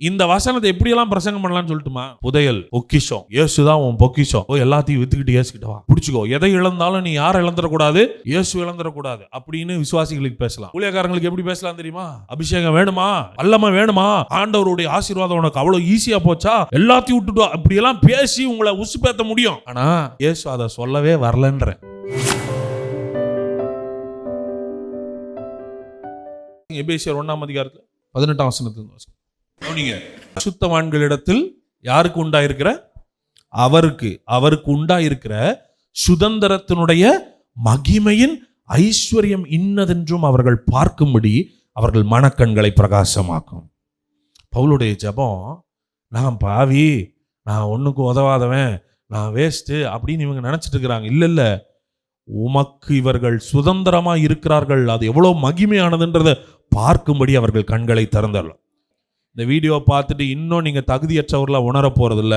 இந்த வசனத்தை எப்படியெல்லாம் பிரசங்கம் பண்ணலாம்னு சொல்லட்டுமா? புதையல், பொக்கிஷம், இயேசுதான் உன் பொக்கிஷம். எல்லாத்தையும் வித்துக்கிட்டு இயேசுகிட்ட வா, பிடிச்சுக்கோ. எதை இழந்தாலும் நீ யாரை இழந்துடக்கூடாது? இயேசு இழந்துடக்கூடாது அப்படின்னு விசுவாசிகளுக்கு பேசலாம். ஊழியக்காரங்களுக்கு எப்படி பேசலாம் தெரியுமா? அபிஷேகம் வேணுமா, வல்லமை வேணுமா, ஆண்டவருடைய ஆசீர்வாதம் உனக்கு அவ்வளவு ஈஸியா போச்சா, எல்லாத்தையும் விட்டுட்டு அப்படி எல்லாம் பேசி உங்களை உசுப்பேத்த முடியும். ஆனா இயேசு அதை சொல்லவே வரலன்ற. எபேசியர் 1ஆம் அதிகாரத்துல 18ஆம் வசனத்துல சுத்தவான்களிடத்தில் யாருக்கு உண்டாயிருக்கிற? அவருக்கு உண்டாயிருக்கிற சுதந்திரத்தினுடைய மகிமையின் ஐஸ்வர்யம் இன்னதென்றும் அவர்கள் பார்க்கும்படி அவர்கள் மனக்கண்களை பிரகாசமாக்கும். பவுலுடைய ஜெபம், நான் பாவி, நான் ஒண்ணுக்கும் உதவாதவன், நான் வேஸ்ட் அப்படின்னு இவங்க நினைச்சிட்டு இருக்கிறாங்க. இல்ல, உமக்கு இவர்கள் சுதந்திரமா இருக்கிறார்கள், அது எவ்வளவு மகிமையானதுன்றதை பார்க்கும்படி அவர்கள் கண்களை திறந்தரலாம். இந்த வீடியோவை பார்த்துட்டு இன்னும் நீங்கள் தகுதியற்றவர்களாக உணர போகிறதில்ல.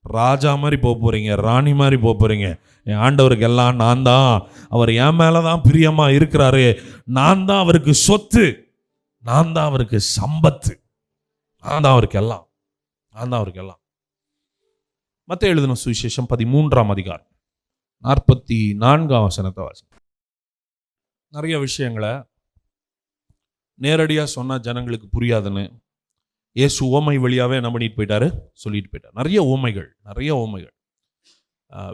ராஜா மாதிரி போக போகிறீங்க, ராணி மாதிரி போக போகிறீங்க. என் ஆண்டவருக்கு எல்லாம் நான் தான், அவர் என் மேலே தான் பிரியமாக இருக்கிறாரு, நான் தான் அவருக்கு சொத்து, நான் தான் அவருக்கு சம்பத்து, நான் தான் அவருக்கு எல்லாம். மத்தேயு எழுதின சுவிசேஷம் 13ஆம் அதிகாரம் 44ஆம் வசனத்தை வாசி. நிறைய விஷயங்களை நேரடியாக சொன்னால் ஜனங்களுக்கு புரியாதுன்னு இயேசு உவமை வழியாகவே என்ன பண்ணிட்டு போயிட்டாரு, சொல்லிட்டு போயிட்டார். நிறைய உவமைகள்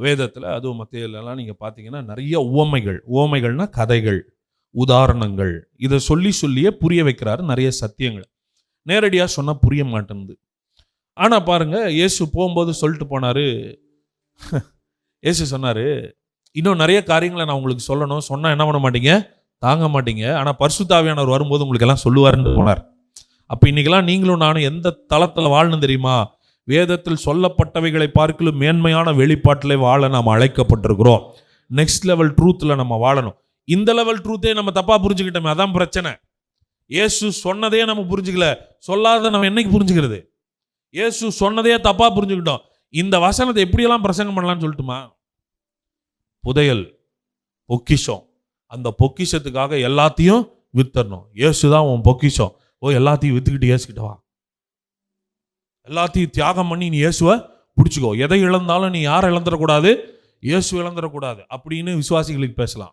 வேதத்தில், அதுவும் மத்தேயுலலாம் நீங்கள் பார்த்தீங்கன்னா நிறைய உவமைகள்னா கதைகள், உதாரணங்கள், இதை சொல்லியே புரிய வைக்கிறாரு. நிறைய சத்தியங்கள் நேரடியாக சொன்னால் புரிய மாட்டேங்குது. ஆனால் பாருங்க, இயேசு போகும்போது சொல்லிட்டு போனார். இயேசு சொன்னார், இன்னும் நிறைய காரியங்களை நான் உங்களுக்கு சொல்லணும், சொன்னால் என்ன பண்ண மாட்டீங்க, தாங்க மாட்டீங்க, ஆனால் பரிசுத்த ஆவியானவர் வரும்போது உங்களுக்கு எல்லாம் சொல்லுவாருன்னு போனார். அப்போ இன்னைக்கெல்லாம் நீங்களும் நானும் எந்த தளத்தில் வாழணும் தெரியுமா? வேதத்தில் சொல்லப்பட்டவைகளை பார்க்கலும் மேன்மையான வெளிப்பாட்டிலே வாழ நாம் அழைக்கப்பட்டிருக்கிறோம். நெக்ஸ்ட் லெவல் ட்ரூத்தில் நம்ம வாழணும். இந்த லெவல் ட்ரூத்தே நம்ம தப்பாக புரிஞ்சுக்கிட்டோமே, அதான் பிரச்சனை. இயேசு சொன்னதே நம்ம புரிஞ்சுக்கல, சொல்லாத நம்ம என்னைக்கு புரிஞ்சுக்கிறது? இயேசு சொன்னதே தப்பாக புரிஞ்சுக்கிட்டோம். இந்த வசனத்தை எப்படியெல்லாம் பிரசங்கம் பண்ணலாம்னு சொல்லட்டுமா? புதையல், பொக்கிஷம், அந்த பொக்கிஷத்துக்காக எல்லாத்தையும் வித்தரணும். இயேசுதான் உன் பொக்கிஷம், எல்லாத்தையும் வித்துக்கிட்டு இயேசுகிட்ட வா, எல்லாத்தையும் தியாகம் பண்ணி நீ இயேசுவை பிடிச்சுக்கோ. எதை இழந்தாலும் நீ யாரை இழந்துடக்கூடாது? இயேசு இழந்துடக்கூடாது அப்படின்னு விசுவாசிகளுக்கு பேசலாம்.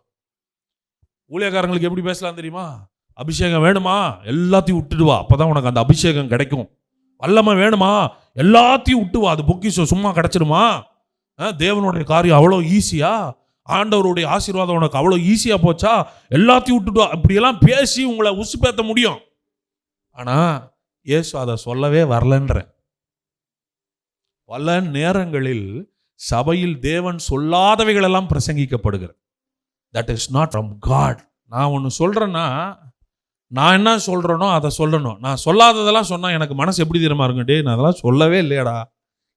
ஊழியக்காரங்களுக்கு எப்படி பேசலாம் தெரியுமா? அபிஷேகம் வேணுமா, எல்லாத்தையும் விட்டுட்டு வா, அப்பதான் உனக்கு அந்த அபிஷேகம் கிடைக்கும். வல்லமை வேணுமா, எல்லாத்தையும் விட்டு வா, அது பொக்கிஷம் சும்மா கிடைச்சிடுமா? தேவனுடைய காரியம் அவ்வளோ ஈஸியா, ஆண்டவருடைய ஆசீர்வாதம் உனக்கு அவ்வளோ ஈஸியா போச்சா, எல்லாத்தையும் விட்டுட்டு வா, இப்படியெல்லாம் பேசி உங்களை உசுப்பேத்த முடியும். ஆனா இயேசு அதை சொல்லவே வரலன்ற. பல நேரங்களில் சபையில் தேவன் சொல்லாதவைகள் எல்லாம் பிரசங்கிக்கப்படுகிறது. That is not from God. நான் ஒன்று சொல்றேன்னா, நான் என்ன சொல்றேனோ அதை சொல்லணும். நான் சொல்லாததெல்லாம் சொன்னா எனக்கு மனசு எப்படி தெரியுமா இருக்குண்டே, நான் அதெல்லாம் சொல்லவே இல்லையடா,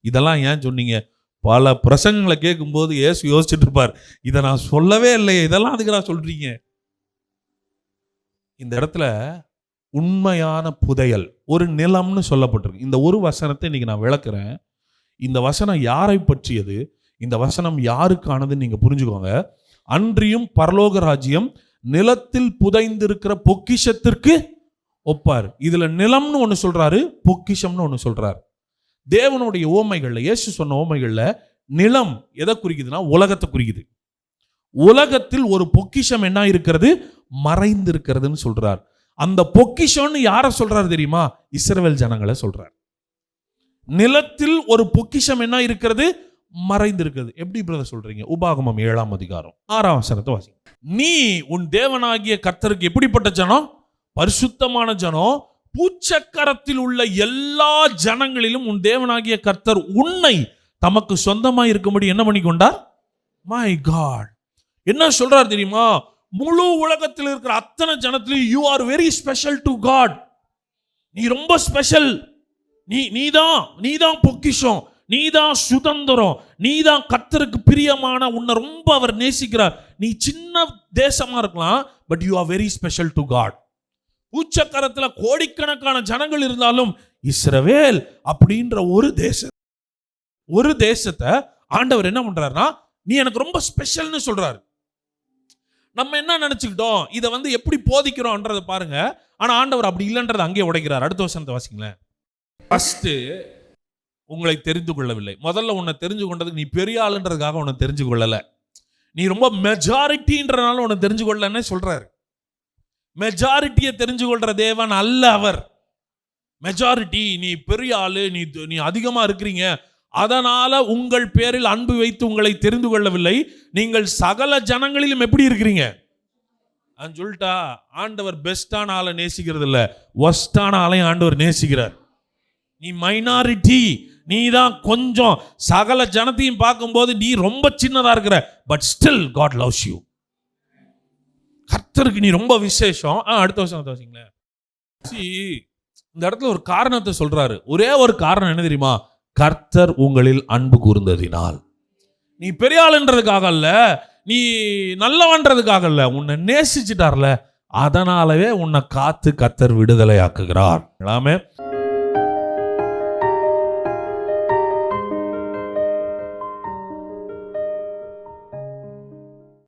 இதெல்லாம் ஏன் சொன்னீங்க? பல பிரசங்கங்களை கேட்கும்போது இயேசு யோசிச்சுட்டு இருப்பார், இதை நான் சொல்லவே இல்லையே, இதெல்லாம் அதுக்கு நான் சொல்றீங்க. இந்த இடத்துல உண்மையான புதையல் ஒரு நிலம்னு சொல்லப்பட்டிருக்கு. இந்த ஒரு வசனத்தை இன்னைக்கு நான் விளக்குறேன். இந்த வசனம் யாரை பற்றியது, இந்த வசனம் யாருக்கானதுன்னு நீங்க புரிஞ்சுக்கோங்க. அன்றியும் பரலோக ராஜ்யம் நிலத்தில் புதைந்திருக்கிற பொக்கிஷத்திற்கு ஒப்பார். இதுல நிலம்னு ஒண்ணு சொல்றாரு, பொக்கிஷம்னு ஒண்ணு சொல்றாரு. தேவனுடைய ஓமைகள்ல, இயேசு சொன்ன ஓமைகள்ல நிலம் எதை குறிக்குதுன்னா உலகத்தை குறிக்குது. உலகத்தில் ஒரு பொக்கிஷம் என்ன இருக்கிறது, மறைந்திருக்கிறதுன்னு சொல்றார். அந்த பொக்கிஷம்னு யாரை சொல்றாரு தெரியுமா? இஸ்ரவேல் ஜனங்களை சொல்றார். நிலத்தில் ஒரு பொக்கிஷம் என்ன இருக்கிறது, மறைந்திருக்கிறது. எப்படி பிரதர் சொல்றீங்க? உபாகமம் 7ஆம் அதிகாரம் 6ஆம் வசனத்தை வாசி. நீ உன் தேவனாகிய கர்த்தருக்கு எப்படிப்பட்ட ஜனம்? பரிசுத்தமான ஜனம். பூச்சக்கரத்தில் உள்ள எல்லா ஜனங்களிலும் உன் தேவனாகிய கர்த்தர் உன்னை தமக்கு சொந்தமாய் இருக்கும்படி என்ன பண்ணி கொண்டார்? மை காட், என்ன சொல்றார் தெரியுமா? முழு உலகத்தில் இருக்கிற அத்தனை ஜனத்திலும் you are very special to God. நீ ரொம்ப ஸ்பெஷல். நீதான் பொக்கிஷம், நீதான் சுதந்திரம், நீதான் கர்த்தருக்கு பிரியமான, உன்னை ரொம்ப அவர் நேசிக்கிறார். நீ சின்ன தேசமா இருக்கலாம், but you are very special to God. உச்சக்கரத்துல கோடிக்கணக்கான ஜனங்கள் இருந்தாலும் இஸ்ரவேல் அப்படின்ற ஒரு தேசத்தை ஆண்டவர் என்ன பண்றாருன்னா, நீ எனக்கு ரொம்ப ஸ்பெஷல்னு சொல்றாரு. நம்ம என்ன நினைச்சுக்கிட்டோம், இதை எப்படி போதிக்கிறோம்ன்றதை பாருங்க. ஆனா ஆண்டவர் அப்படி இல்லைன்றதை அங்கே உடைக்கிறார். அடுத்த வசனத்தை வாசிங்களேன். ஃபர்ஸ்ட் உங்களை தெரிந்து கொள்ளவில்லை. முதல்ல உன்னை தெரிஞ்சு கொண்டதுக்கு நீ பெரிய ஆளுன்றதுக்காக உன்னை தெரிஞ்சு கொள்ளல. நீ ரொம்ப மெஜாரிட்டின்றனால உன்னை தெரிஞ்சு கொள்ளலன்னு சொல்றாரு. மெஜாரிட்டியை தெரிஞ்சு கொள்ற தேவன் அல்ல அவர். மெஜாரிட்டி நீ பெரிய ஆளு, நீ அதிகமா இருக்கிறீங்க, அதனால உங்கள் பேரில் அன்பு வைத்து உங்களை தெரிந்து கொள்ளவில்லை. நீங்கள் சகல ஜனங்களிலும் எப்படி இருக்கிறீங்க சொல்லிட்டா. ஆண்டவர் பெஸ்டான ஆளை நேசிக்கிறது இல்ல, ஒஸ்டான ஆளையும் ஆண்டவர் நேசிக்கிறார். நீ மைனாரிட்டி, நீ தான் கொஞ்சம், சகல ஜனத்தையும் பார்க்கும்போது நீ ரொம்ப சின்னதா இருக்கிற, but still God loves you. கர்த்தருக்கு நீ ரொம்ப விசேஷம். அடுத்த வருஷம் வாசிங்களேன். இந்த இடத்துல ஒரு காரணத்தை சொல்றாரு. ஒரே ஒரு காரணம் என்ன தெரியுமா? கர்த்தர் உங்களில் அன்பு கூர்ந்ததினால். நீ பெரிய ஆளுன்றதுக்காக அல்ல, நீ நல்லவன்றதுக்காக அல்ல, உன்னை நேசிச்சுட்டார்ல, அதனாலவே உன்னை காத்து கர்த்தர் விடுதலை ஆக்குகிறார்.